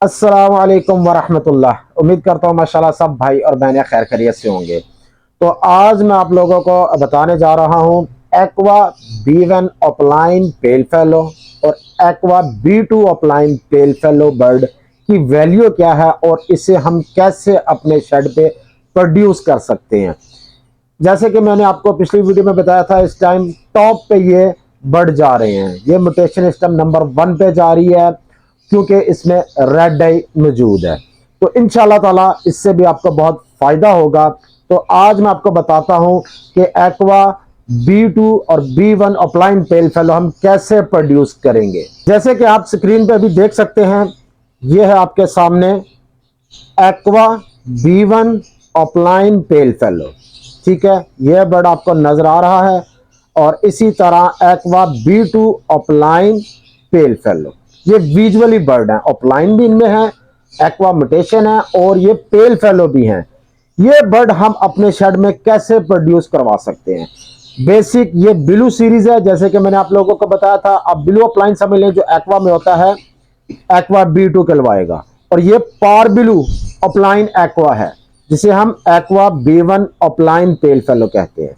अस्सलाम वालेकुम वरहमतुल्लाह। उम्मीद करता हूँ माशाल्लाह सब भाई और बहनें खैर खैरियत से होंगे। तो आज मैं आप लोगों को बताने जा रहा हूँ aqua B1 opaline pale fallow और aqua B2 opaline pale fallow bird की वैल्यू क्या है और इसे हम कैसे अपने शेड पे प्रोड्यूस कर सकते हैं। जैसे कि मैंने आपको पिछली वीडियो में बताया था, इस टाइम टॉप पे ये बढ़ जा रहे हैं। ये म्यूटेशन इस टाइम नंबर 1 पे जा रही है क्योंकि इसमें रेड डाई मौजूद है। तो इंशाल्लाह ताला इससे भी आपको बहुत फायदा होगा। तो आज मैं आपको बताता हूं कि एक्वा B2 और B1 ऑफलाइन पेल फेलो हम कैसे प्रोड्यूस करेंगे। जैसे कि आप स्क्रीन पे अभी देख सकते हैं, ये है आपके सामने aqua B1 opaline pale fellow. ठीक है, यह बर्ड आपको नजर आ रहा है। और इसी तरह aqua B2 opaline pale fellow, ये विजुअली बर्ड है, ऑफलाइन भी इनमें है, एक्वा म्यूटेशन है और ये पेल फेलो भी हैं। ये बर्ड हम अपने शेड में कैसे प्रोड्यूस करवा सकते हैं। बेसिक ये ब्लू सीरीज है, जैसे कि मैंने आप लोगों को बताया था। अब ब्लू ऑफलाइन समझ लें, जो एक्वा में होता है एक्वा B2 कहलवाएगा। और ये पार ब्लू ऑफलाइन एक्वा है, जिसे हम aqua B1 opaline pale fellow कहते हैं।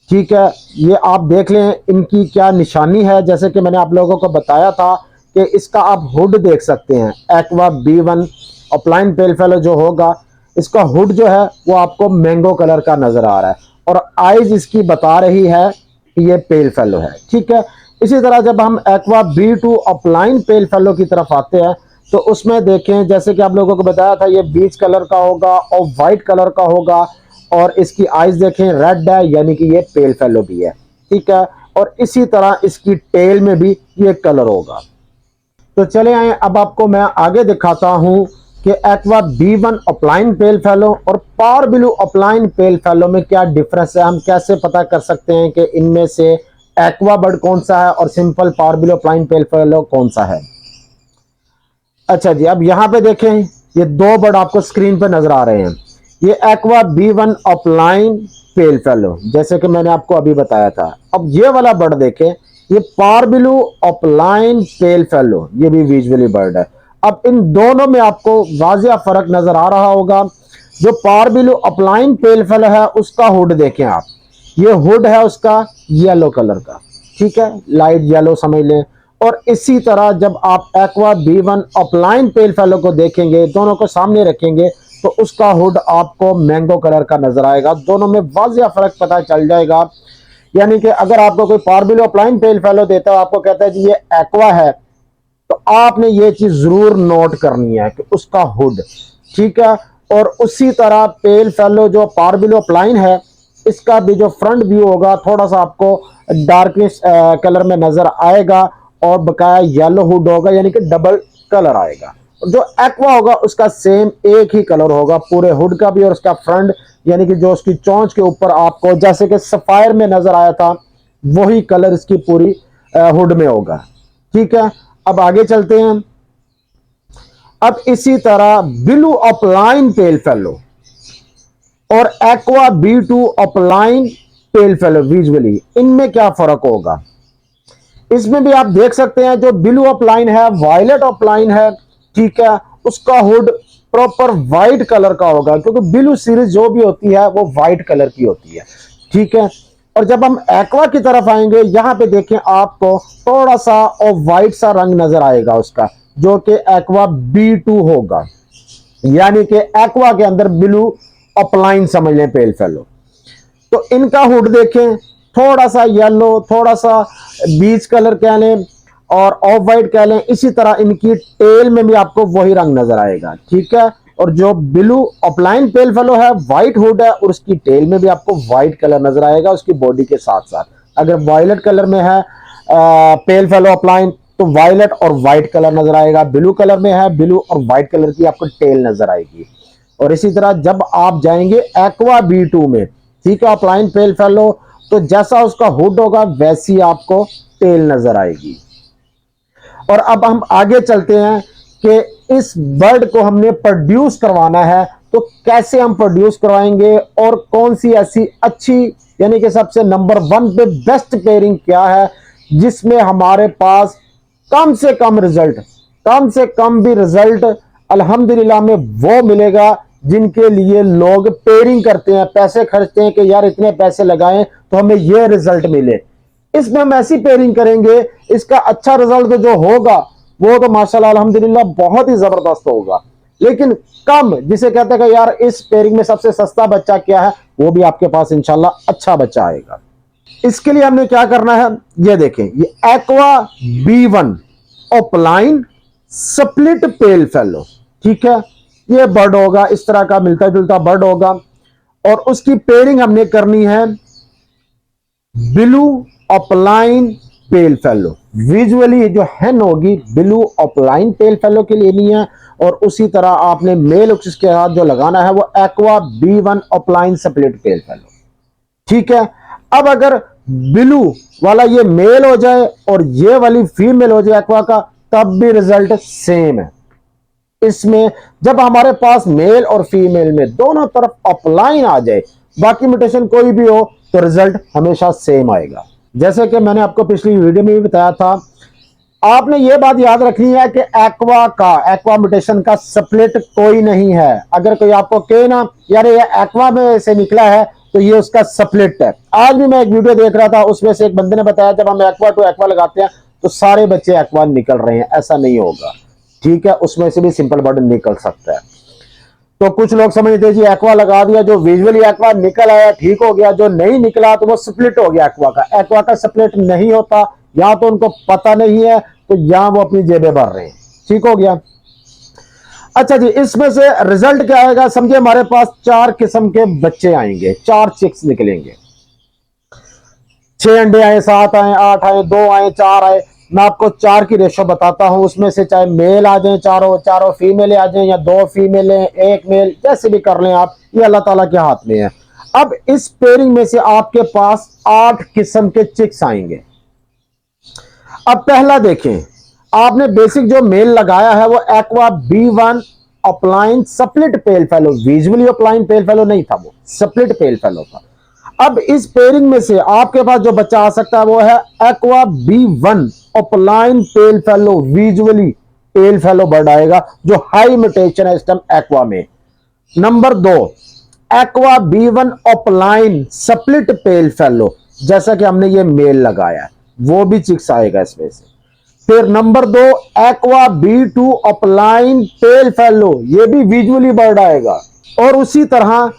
ठीक है, ये आप देख लें इनकी क्या निशानी है। जैसे कि मैंने आप लोगों को बताया था कि इसका आप हुड देख सकते हैं। Aqua B1 opaline pale fellow जो होगा, इसका हुड जो है वो आपको मैंगो कलर का नजर आ रहा है और आइज इसकी बता रही है कि ये पेल फेलो है। ठीक है, इसी तरह जब हम aqua B2 opaline pale fellow की तरफ आते हैं तो उसमें देखें, जैसे कि आप लोगों को बताया था, ये बीच कलर का होगा और वाइट कलर का होगा और इसकी आइज देखें रेड है, यानी कि ये पेल फेलो भी है। ठीक है, और इसी तरह इसकी टेल में भी ये कलर होगा। तो चले आए, अब आपको मैं आगे दिखाता हूं कि aqua B1 opaline pale fallow और powder blue opaline pale fallow में क्या डिफरेंस है। हम कैसे पता कर सकते हैं कि इनमें से एक्वा बर्ड कौन सा है और simple power blue opaline pale fellow कौन सा है। अच्छा जी, अब यहां पे देखें, ये दो बर्ड आपको स्क्रीन पे नजर आ रहे हैं। ये aqua B1 opaline pale fellow, जैसे कि मैंने आपको अभी बताया था। अब ये वाला बर्ड देखें, ये पार ब्लू ऑफलाइन पेल फेलो, ये भी विजुअली बर्ड है। अब इन दोनों में आपको वाजिया फर्क नजर आ रहा होगा। जो पार ब्लू ऑफलाइन पेल फेलो है उसका हुड देखें आप, ये हुड है उसका येलो कलर का। ठीक है, लाइट येलो समझ लें। और इसी तरह जब आप aqua B1 opaline pale fellow को देखेंगे, दोनों को सामने रखेंगे, तो उसका हुड आपको मैंगो कलर का नजर आएगा। दोनों में वाजिया फर्क पता चल जाएगा। यानी कि अगर आपको कोई power blue opaline pale fellow देता है, आपको कहता है जी ये एक्वा है, तो आपने ये चीज जरूर नोट करनी है कि उसका हुड। ठीक है, और उसी तरह पेल फेलो जो पावर ब्लू ऑफलाइन है, इसका भी जो फ्रंट व्यू होगा थोड़ा सा आपको डार्कनेस कलर में नजर आएगा और बकाया येलो हुड होगा, यानी कि डबल कलर आएगा। जो एक्वा होगा उसका सेम एक ही कलर होगा पूरे हुड का भी और उसका फ्रंट, यानी कि जो उसकी चोंच के ऊपर आपको जैसे कि सफायर में नजर आया था, वही कलर इसकी पूरी हुड में होगा। ठीक है, अब आगे चलते हैं। अब इसी तरह ब्लू ऑफलाइन पेल फेलो और aqua B2 opaline pale fellow visually, इनमें क्या फर्क होगा। इसमें भी आप देख सकते हैं, जो ब्लू ऑफलाइन है वायलेट ऑफलाइन है। ठीक है, उसका हुड प्रॉपर वाइट कलर का होगा, क्योंकि ब्लू सीरीज जो भी होती है वो वाइट कलर की होती है। ठीक है, और जब हम एक्वा की तरफ आएंगे, यहां पे देखें आपको थोड़ा सा और वाइट सा रंग नजर आएगा उसका, जो कि एक्वा B2 होगा। यानी कि एक्वा के अंदर ब्लू ऑफलाइन समझ लें पेल फेलो। तो इनका हुड देखें, थोड़ा सा येलो, थोड़ा सा बीच कलर कह लें और ऑफ वाइट कह लें। इसी तरह इनकी टेल में भी आपको वही रंग नजर आएगा। ठीक है, और जो ब्लू ऑफलाइन पेल फेलो है व्हाइट हुड है और उसकी टेल में भी आपको व्हाइट कलर नजर आएगा उसकी बॉडी के साथ साथ। अगर वायलेट कलर में है पेल फेलो ऑफलाइन, तो वायलेट और व्हाइट कलर नजर आएगा। ब्लू कलर में है, ब्लू और व्हाइट कलर की आपको टेल नजर आएगी। और इसी तरह जब आप जाएंगे एक्वा B2 में, ठीक है, ऑफलाइन पेल फेलो, तो जैसा उसका हुड होगा वैसी आपको टेल नजर आएगी। और अब हम आगे चलते हैं कि इस बर्ड को हमने प्रोड्यूस करवाना है, तो कैसे हम प्रोड्यूस करवाएंगे और कौन सी ऐसी अच्छी, यानी कि सबसे नंबर 1 पे बेस्ट पेयरिंग क्या है, जिसमें हमारे पास कम से कम रिजल्ट, कम से कम भी रिजल्ट अल्हम्दुलिल्लाह में वो मिलेगा जिनके लिए लोग पेयरिंग करते हैं, पैसे खर्चते हैं कि यार इतने पैसे लगाएं तो हमें ये रिजल्ट मिले। इसमें हम ऐसी पेयरिंग करेंगे, इसका अच्छा रिजल्ट जो होगा वो तो माशाल्लाह अल्हम्दुलिल्लाह बहुत ही जबरदस्त होगा। लेकिन कम, जिसे कहते हैं कि यार इस पेयरिंग में सबसे सस्ता बच्चा क्या है, वो भी आपके पास इंशाल्लाह अच्छा बच्चा आएगा। इसके लिए हमने क्या करना है, ये देखें, ये aqua B1 opaline split pale fellow, ठीक है। ये बर्ड होगा, इस तरह का मिलता जुलता बर्ड होगा, और उसकी पेयरिंग हमने करनी है ब्लू ओपलाइन पेल फेलो। विजुअली जो हैन होगी ब्लू ओपलाइन पेल फेलो के लिए नहीं है, और उसी तरह आपने मेल के साथ जो लगाना है वो aqua B1 opaline split pale fellow, ठीक है। अब अगर ब्लू वाला ये मेल हो जाए और ये वाली फीमेल हो जाए एक्वा का, तब भी रिजल्ट सेम है। इसमें जब हमारे पास मेल और फीमेल में दोनों तरफ अपलाइन आ जाए, बाकी म्यूटेशन कोई भी हो, तो रिजल्ट हमेशा सेम आएगा। जैसे कि मैंने आपको पिछली वीडियो में भी बताया था, आपने ये बात याद रखनी है कि एक्वा म्यूटेशन का स्प्लिट कोई नहीं है। अगर कोई आपको कहे ना यार ये एक्वा में से निकला है, तो ये उसका स्प्लिट है। आज भी मैं एक वीडियो देख रहा था, उसमें से एक बंदे ने बताया जब हम एक्वा टू एक्वा लगाते हैं तो सारे बच्चे एक्वा निकल रहे हैं। ऐसा नहीं होगा, ठीक है। उसमें से भी सिंपल बर्ड निकल सकता है। तो कुछ लोग समझते जी एक्वा लगा दिया, जो विजुअली एक्वा निकल आया ठीक हो गया, जो नहीं निकला तो वो स्प्लिट हो गया एक्वा का। एक्वा का स्प्लिट नहीं होता, या तो उनको पता नहीं है, तो या वो अपनी जेबें भर रहे हैं, ठीक हो गया। अच्छा जी, इसमें से रिजल्ट क्या आएगा, समझिए हमारे पास 4 किस्म के बच्चे आएंगे, 4 चिक्स निकलेंगे। 6 अंडे आए, 7 आए, 8 आए, 2 आए, 4 आए। मैं आपको 4 की रेशो बताता हूं, उसमें से चाहे मेल आ जाए चारों फीमेल आ जाए, या 2 फीमेल 1 मेल, जैसे भी कर लें आप, ये अल्लाह ताला के हाथ में है। अब इस पेयरिंग में से आपके पास 8 किस्म के चिक्स आएंगे। अब पहला देखें, आपने बेसिक जो मेल लगाया है वो aqua B1 upline split pale fellow, visually upline pale fellow नहीं था, वो स्प्लिट पेल फेलो था। अब इस पेयरिंग में से आपके पास जो बच्चा आ सकता है वो है aqua B1 opaline pale fellow, visually पेल फेलो बर्ड आएगा, जो हाई म्यूटेशन है इस टाइम एक्वा में। Number 2, aqua B1 upline split pale fellow, जैसा कि हमने ये मेल लगाया, वो भी चिक्स आएगा इसमें से। फिर number 2, aqua B2 upline pale fellow, ये भी विजुअली बर्ड आएगा। और उसी तरह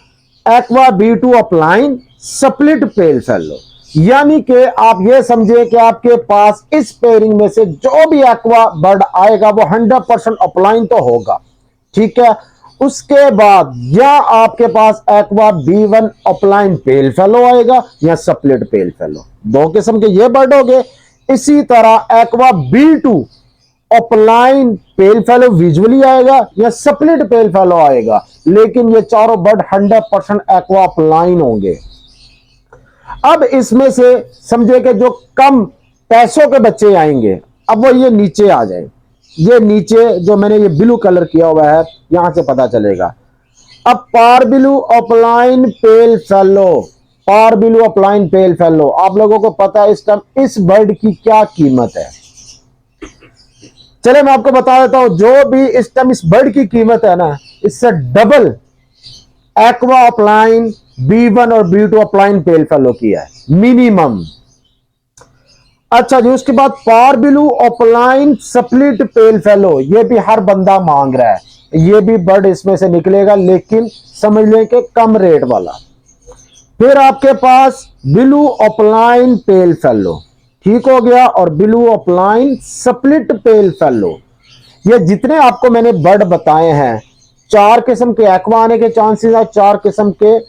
aqua B2 upline split pale fellow, यानी कि आप ये समझे कि आपके पास इस पेयरिंग में से जो भी एक्वा बर्ड आएगा वो 100% अपलाइन तो होगा, ठीक है। उसके बाद या आपके पास aqua B1 opaline pale fallow आएगा या स्प्लिट पेल फेलो, 2 किस्म के ये बर्ड हो गए। इसी तरह aqua B2 upline pale fellow visually आएगा या स्प्लिट पेल फेलो आएगा, लेकिन ये चारों बर्ड 100% एक्वा अपलाइन होंगे। अब इसमें से समझे कि जो कम पैसों के बच्चे आएंगे, अब वो ये नीचे आ जाए, ये नीचे जो मैंने ये ब्लू कलर किया हुआ है, यहां से पता चलेगा। अब powder blue opaline pale fallow, powder blue opaline pale fallow, आप लोगों को पता है इस टाइम इस बर्ड की क्या कीमत है। चले मैं आपको बता देता हूं, जो भी इस टाइम इस बर्ड की कीमत है ना, इससे डबल एक्वा अपलाइन B1 और B2 अपलाइन पेल फेलो की है मिनिमम। अच्छा जी, उसके बाद पारबिलू अपलाइन स्प्लिट पेल फेलो, ये भी हर बंदा मांग रहा है, ये भी बर्ड इसमें से निकलेगा, लेकिन समझ लें कि कम रेट वाला। फिर आपके पास ब्लू अपलाइन पेल फेलो, ठीक हो गया, और blue opaline split pale fellow. ये जितने आपको मैंने बर्ड बताए हैं, 4 किस्म के एक्वा आने के चांसेस है, 4 किस्म के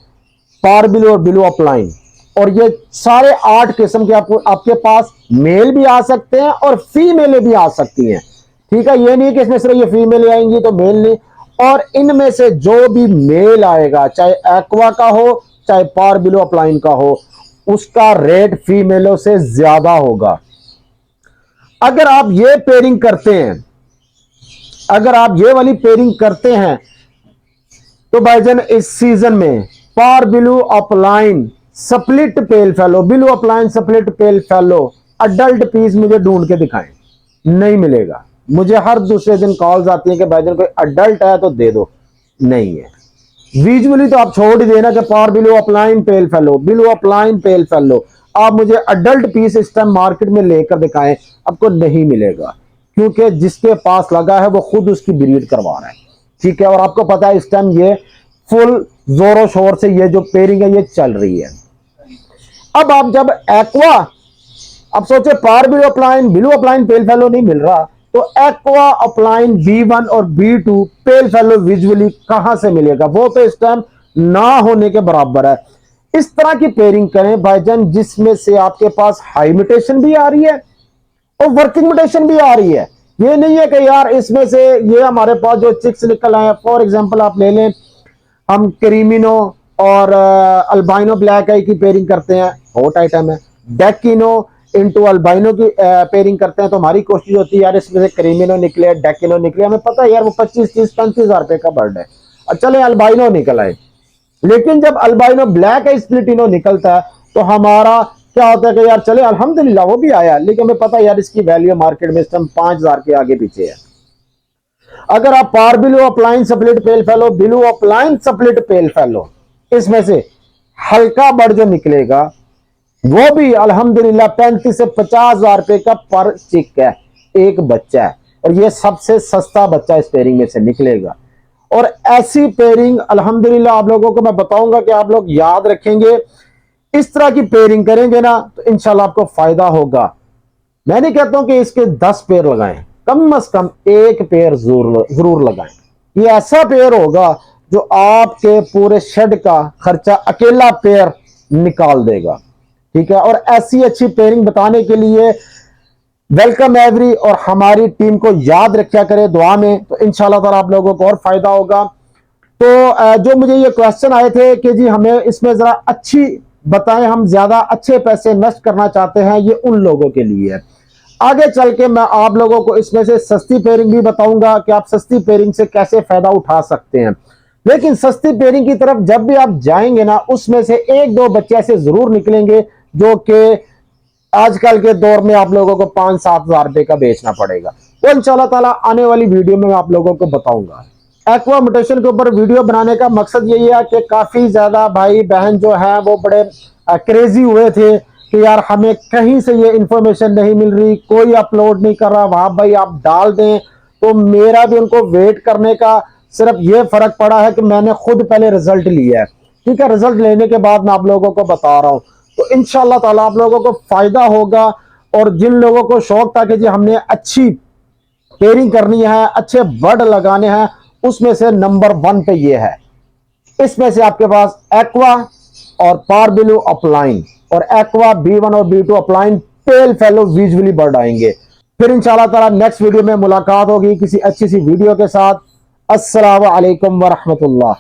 पारबिलू और ब्लू अपलाइन, और ये सारे 8 किस्म के आपके पास मेल भी आ सकते हैं और फीमेल भी आ सकती हैं, ठीक है। ये नहीं कि इसमें सिर्फ ये फीमेल आएंगी तो मेल नहीं। और इनमें से जो भी मेल आएगा, चाहे एक्वा का हो चाहे पारबिलू अपलाइन का हो, उसका रेट फीमेलों से ज्यादा होगा। अगर आप ये पेयरिंग करते हैं, अगर आप ये वाली पेयरिंग करते हैं, तो भाईजान इस सीजन में powder blue opaline split pale fallow, blue opaline split pale fallow adult piece मुझे ढूंढ के दिखाएं, नहीं मिलेगा। मुझे हर दूसरे दिन कॉल्स आती हैं कि भाईजान कोई अडल्ट है तो दे दो, नहीं है। विजुअली तो आप छोड़ ही देना कि power below upline pale fallow, blue upline pale fallow, आप मुझे अडल्ट पीस इस टाइम मार्केट में लेकर दिखाएं, आपको नहीं मिलेगा, क्योंकि जिसके पास लगा है वो खुद उसकी ब्रीड करवा रहा है, ठीक है। और आपको पता है इस टाइम ये फुल जोरों शोर से ये जो पेयरिंग है ये चल रही है। अब आप जब एक्वा, अब सोचे पार बिलो अपलाइन पेल फेलो नहीं मिल रहा, तो एक्वा अपलाइन B1 और B2 पेल फेलो विजुअली कहां से मिलेगा, वो तो इस टाइम ना होने के बराबर है। इस तरह की पेयरिंग करें भाईजान जिसमें से आपके पास हाई म्यूटेशन भी आ रही है और वर्किंग म्यूटेशन भी आ रही है। ये नहीं है कि यार इसमें से ये हमारे पास जो चिक्स निकल आए, फॉर एग्जांपल आप ले लें, हम क्रीमिनो और अल्बाइनो ब्लैक आई की पेयरिंग करते हैं, हॉट आइटम है। डेकिनो इनटू अल्बाइनो की पेयरिंग करते हैं, तो हमारी कोशिश होती है यार इसमें से क्रीमिनो निकले, डेकिनो निकले, हमें पता है यार वो 25-30-35 हज़ार रुपए का बर्ड है, और चले अल्बाइनो निकल आए। लेकिन जब अल्बाइनो ब्लैक आई स्प्लिटिनो निकलता है तो हमारा क्या होता है कि यार चले अल्हम्दुलिल्लाह वो भी आया, लेकिन हमें पता है यार इसकी वैल्यू मार्केट में इस टाइम 5,000 के आगे पीछे है। अगर आप powder blue opaline split pale fallow, blue opaline split pale fallow, इसमें से हल्का बर्ड जो निकलेगा वो भी अल्हम्दुलिल्लाह 35 से 50,000 रुपए का पर चिक है, एक बच्चा है, और ये सबसे सस्ता बच्चा इस पेयरिंग में से निकलेगा। और ऐसी पेयरिंग अल्हम्दुलिल्लाह आप लोगों को मैं बताऊंगा कि आप लोग याद रखेंगे, इस तरह की पेयरिंग करेंगे ना तो इंशाल्लाह आपको फायदा होगा। मैं नहीं कहता हूं कि इसके 10 पेयर लगाएं, कम से कम एक पेयर जरूर लगाएं। ये ऐसा पेयर होगा जो आपके पूरे शेड का खर्चा अकेला पेयर निकाल देगा, ठीक है। और ऐसी अच्छी पेयरिंग बताने के लिए वेलकम एवरी, और हमारी टीम को याद रखा करें दुआ में, तो इंशाल्लाह ताला आप लोगों को और फायदा होगा। तो जो मुझे ये क्वेश्चन आए थे कि जी हमें इसमें जरा अच्छी बताएं, हम ज्यादा अच्छे पैसे इन्वेस्ट करना चाहते हैं, ये उन लोगों के लिए है। आगे चल के मैं आप लोगों को इसमें से सस्ती पेयरिंग भी बताऊंगा कि आप सस्ती पेयरिंग से कैसे फायदा उठा सकते हैं। लेकिन सस्ती पेयरिंग की तरफ जब भी आप जाएंगे ना, उसमें से एक दो बच्चे ऐसे जरूर निकलेंगे जो कि आजकल के दौर में आप लोगों को 5-7 हज़ार रुपए का बेचना पड़ेगा। वो इंशाल्लाह ताला आने वाली वीडियो में मैं आप लोगों को बताऊंगा। एक्वा म्यूटेशन के ऊपर वीडियो बनाने का मकसद यही है कि काफी ज्यादा भाई बहन जो है वो बड़े क्रेजी हुए थे कि यार हमें कहीं से ये इंफॉर्मेशन नहीं मिल रही, कोई अपलोड नहीं कर रहा, वहां भाई आप डाल दें। तो मेरा भी उनको वेट करने का सिर्फ ये फर्क पड़ा है कि मैंने खुद पहले रिजल्ट लिया है, ठीक है। रिजल्ट लेने के बाद मैं आप लोगों को बता रहा हूं, तो इंशाल्लाह ताला आप लोगों को फायदा होगा। और जिन लोगों को शौक था कि जी हमने अच्छी पेयरिंग करनी है, अच्छे बर्ड लगाने हैं, उसमें से नंबर 1 पे ये है। इसमें से आपके पास एक्वा और पार बिलो अपलाइन और एक्वा B1 और B2 upline pale fellow visually bird आएंगे। फिर इंशाल्लाह ताला नेक्स्ट वीडियो में मुलाकात होगी किसी अच्छी सी वीडियो के साथ। अस्सलाम वालेकुम व रहमतुल्लाह।